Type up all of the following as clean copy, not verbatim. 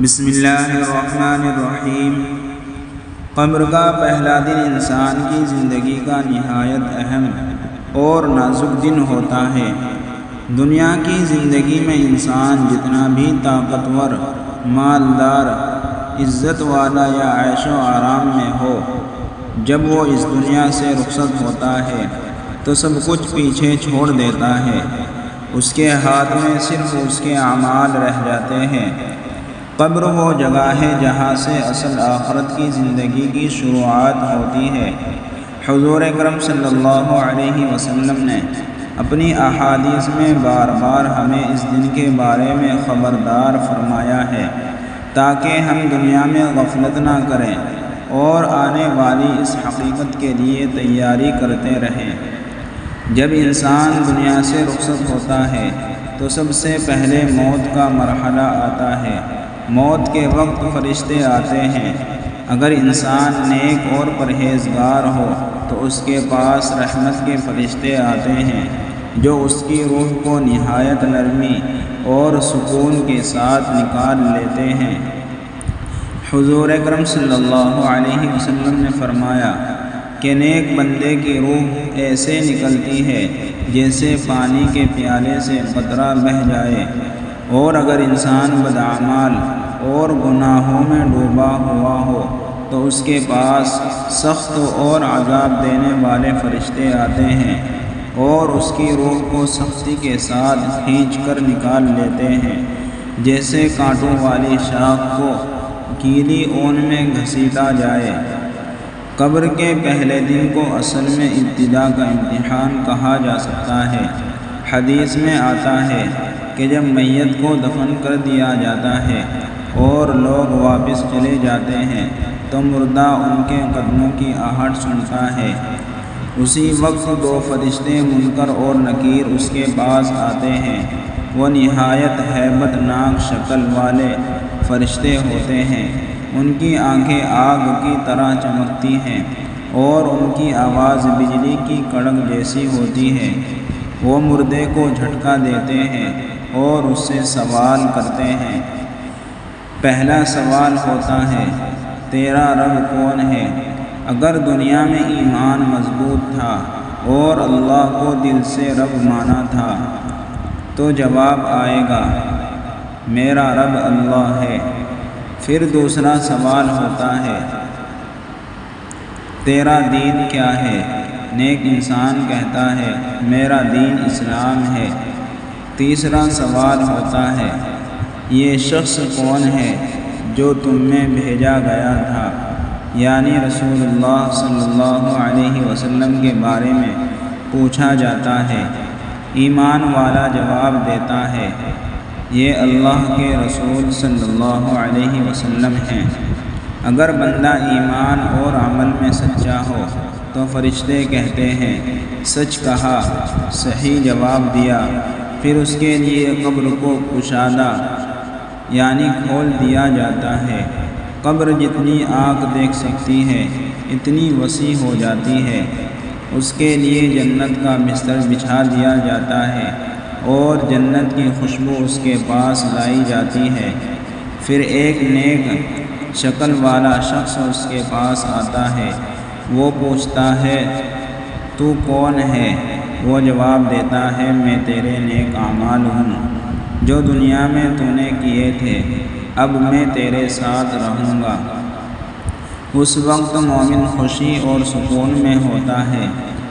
بسم اللہ الرحمن الرحیم۔ قبر کا پہلا دن انسان کی زندگی کا نہایت اہم اور نازک دن ہوتا ہے۔ دنیا کی زندگی میں انسان جتنا بھی طاقتور، مالدار، عزت والا یا عیش و آرام میں ہو، جب وہ اس دنیا سے رخصت ہوتا ہے تو سب کچھ پیچھے چھوڑ دیتا ہے۔ اس کے ہاتھ میں صرف اس کے اعمال رہ جاتے ہیں۔ قبر وہ جگہ ہے جہاں سے اصل آخرت کی زندگی کی شروعات ہوتی ہے۔ حضور اکرم صلی اللہ علیہ وسلم نے اپنی احادیث میں بار بار ہمیں اس دن کے بارے میں خبردار فرمایا ہے تاکہ ہم دنیا میں غفلت نہ کریں اور آنے والی اس حقیقت کے لیے تیاری کرتے رہیں۔ جب انسان دنیا سے رخصت ہوتا ہے تو سب سے پہلے موت کا مرحلہ آتا ہے۔ موت کے وقت فرشتے آتے ہیں۔ اگر انسان نیک اور پرہیزگار ہو تو اس کے پاس رحمت کے فرشتے آتے ہیں جو اس کی روح کو نہایت نرمی اور سکون کے ساتھ نکال لیتے ہیں۔ حضور اکرم صلی اللہ علیہ وسلم نے فرمایا کہ نیک بندے کی روح ایسے نکلتی ہے جیسے پانی کے پیالے سے قطرہ بہہ جائے، اور اگر انسان بدعمال اور گناہوں میں ڈوبا ہوا ہو تو اس کے پاس سخت اور عذاب دینے والے فرشتے آتے ہیں اور اس کی روح کو سختی کے ساتھ کھینچ کر نکال لیتے ہیں، جیسے کانٹوں والی شاخ کو گیلی اون میں گھسیٹا جائے۔ قبر کے پہلے دن کو اصل میں ابتدا کا امتحان کہا جا سکتا ہے۔ حدیث میں آتا ہے کہ جب میت کو دفن کر دیا جاتا ہے اور لوگ واپس چلے جاتے ہیں تو مردہ ان کے قدموں کی آہٹ سنتا ہے۔ اسی وقت دو فرشتے منکر اور نکیر اس کے پاس آتے ہیں۔ وہ نہایت ہیبت ناک شکل والے فرشتے ہوتے ہیں۔ ان کی آنکھیں آگ کی طرح چمکتی ہیں اور ان کی آواز بجلی کی کڑک جیسی ہوتی ہے۔ وہ مردے کو جھٹکا دیتے ہیں اور اس سے سوال کرتے ہیں۔ پہلا سوال ہوتا ہے، تیرا رب کون ہے؟ اگر دنیا میں ایمان مضبوط تھا اور اللہ کو دل سے رب مانا تھا تو جواب آئے گا، میرا رب اللہ ہے۔ پھر دوسرا سوال ہوتا ہے، تیرا دین کیا ہے؟ نیک انسان کہتا ہے، میرا دین اسلام ہے۔ تیسرا سوال ہوتا ہے، یہ شخص کون ہے جو تم میں بھیجا گیا تھا؟ یعنی رسول اللہ صلی اللہ علیہ وسلم کے بارے میں پوچھا جاتا ہے۔ ایمان والا جواب دیتا ہے، یہ اللہ کے رسول صلی اللہ علیہ وسلم ہیں۔ اگر بندہ ایمان اور عمل میں سچا ہو تو فرشتے کہتے ہیں، سچ کہا، صحیح جواب دیا۔ پھر اس کے لیے قبر کو کشادہ یعنی کھول دیا جاتا ہے۔ قبر جتنی آنکھ دیکھ سکتی ہے اتنی وسیع ہو جاتی ہے۔ اس کے لیے جنت کا بستر بچھا دیا جاتا ہے اور جنت کی خوشبو اس کے پاس لائی جاتی ہے۔ پھر ایک نیک شکل والا شخص اس کے پاس آتا ہے۔ وہ پوچھتا ہے، تو کون ہے؟ وہ جواب دیتا ہے، میں تیرے نیک اعمال ہوں جو دنیا میں تو نے کیے تھے، اب میں تیرے ساتھ رہوں گا۔ اس وقت مومن خوشی اور سکون میں ہوتا ہے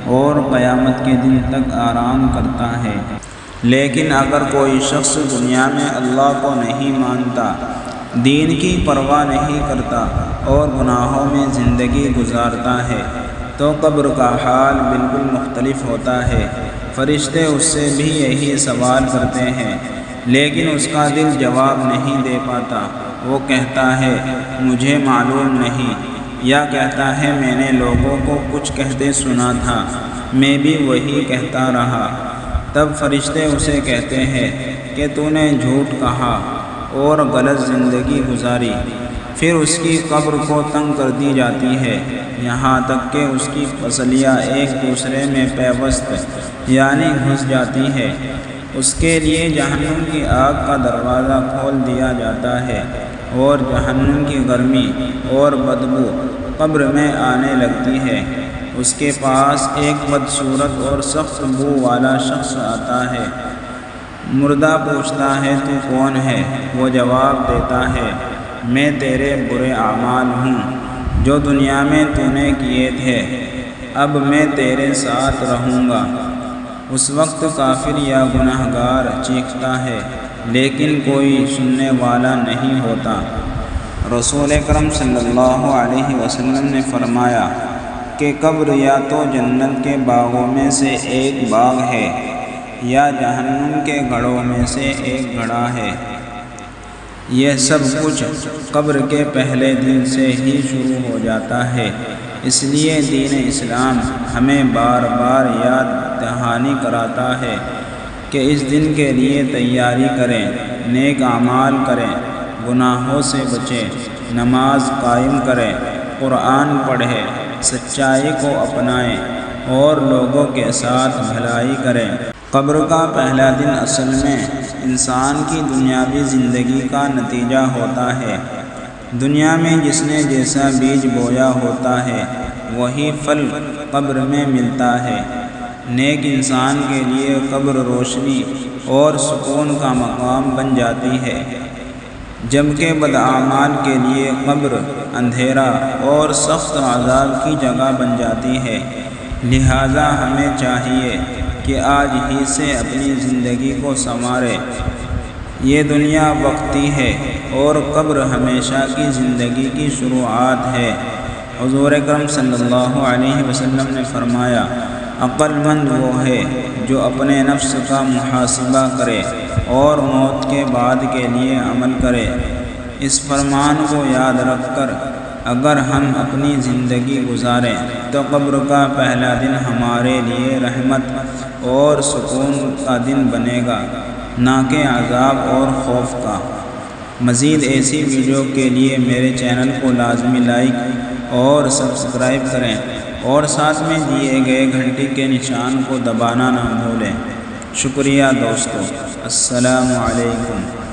اور قیامت کے دن تک آرام کرتا ہے۔ لیکن اگر کوئی شخص دنیا میں اللہ کو نہیں مانتا، دین کی پرواہ نہیں کرتا اور گناہوں میں زندگی گزارتا ہے تو قبر کا حال بالکل مختلف ہوتا ہے۔ فرشتے اس سے بھی یہی سوال کرتے ہیں، لیکن اس کا دل جواب نہیں دے پاتا۔ وہ کہتا ہے، مجھے معلوم نہیں، یا کہتا ہے، میں نے لوگوں کو کچھ کہتے سنا تھا، میں بھی وہی کہتا رہا۔ تب فرشتے اسے کہتے ہیں کہ تو نے جھوٹ کہا اور غلط زندگی گزاری۔ پھر اس کی قبر کو تنگ کر دی جاتی ہے، یہاں تک کہ اس کی پسلیاں ایک دوسرے میں پیوست یعنی گھس جاتی ہے۔ اس کے لیے جہنم کی آگ کا دروازہ کھول دیا جاتا ہے اور جہنم کی گرمی اور بدبو قبر میں آنے لگتی ہے۔ اس کے پاس ایک بدصورت اور سخت بو والا شخص آتا ہے۔ مردہ پوچھتا ہے تو کون ہے؟ وہ جواب دیتا ہے میں تیرے برے اعمال ہوں جو دنیا میں تو نے کیے تھے، اب میں تیرے ساتھ رہوں گا۔ اس وقت کافر یا گنہگار چیختا ہے لیکن کوئی سننے والا نہیں ہوتا۔ رسول اکرم صلی اللہ علیہ وسلم نے فرمایا کہ قبر یا تو جنت کے باغوں میں سے ایک باغ ہے یا جہنم کے گڑھوں میں سے ایک گڑھا ہے۔ یہ سب کچھ قبر کے پہلے دن سے ہی شروع ہو جاتا ہے۔ اس لیے دین اسلام ہمیں بار بار یاد دہانی کراتا ہے کہ اس دن کے لیے تیاری کریں، نیک اعمال کریں، گناہوں سے بچیں، نماز قائم کریں، قرآن پڑھیں، سچائی کو اپنائیں اور لوگوں کے ساتھ بھلائی کریں۔ قبر کا پہلا دن اصل میں انسان کی دنیاوی زندگی کا نتیجہ ہوتا ہے۔ دنیا میں جس نے جیسا بیج بویا ہوتا ہے وہی پھل قبر میں ملتا ہے۔ نیک انسان کے لیے قبر روشنی اور سکون کا مقام بن جاتی ہے، جبکہ بدعمال کے لیے قبر اندھیرا اور سخت عذاب کی جگہ بن جاتی ہے۔ لہذا ہمیں چاہیے کہ آج ہی سے اپنی زندگی کو سنواریں۔ یہ دنیا وقتی ہے اور قبر ہمیشہ کی زندگی کی شروعات ہے۔ حضور اکرم صلی اللہ علیہ وسلم نے فرمایا عقل مند وہ ہے جو اپنے نفس کا محاسبہ کرے اور موت کے بعد کے لیے عمل کرے۔ اس فرمان کو یاد رکھ کر اگر ہم اپنی زندگی گزاریں تو قبر کا پہلا دن ہمارے لیے رحمت اور سکون کا دن بنے گا، نہ کہ عذاب اور خوف کا۔ مزید ایسی ویڈیو کے لیے میرے چینل کو لازمی لائک اور سبسکرائب کریں اور ساتھ میں دیے گئے گھنٹی کے نشان کو دبانا نہ بھولیں۔ شکریہ دوستو، السلام علیکم۔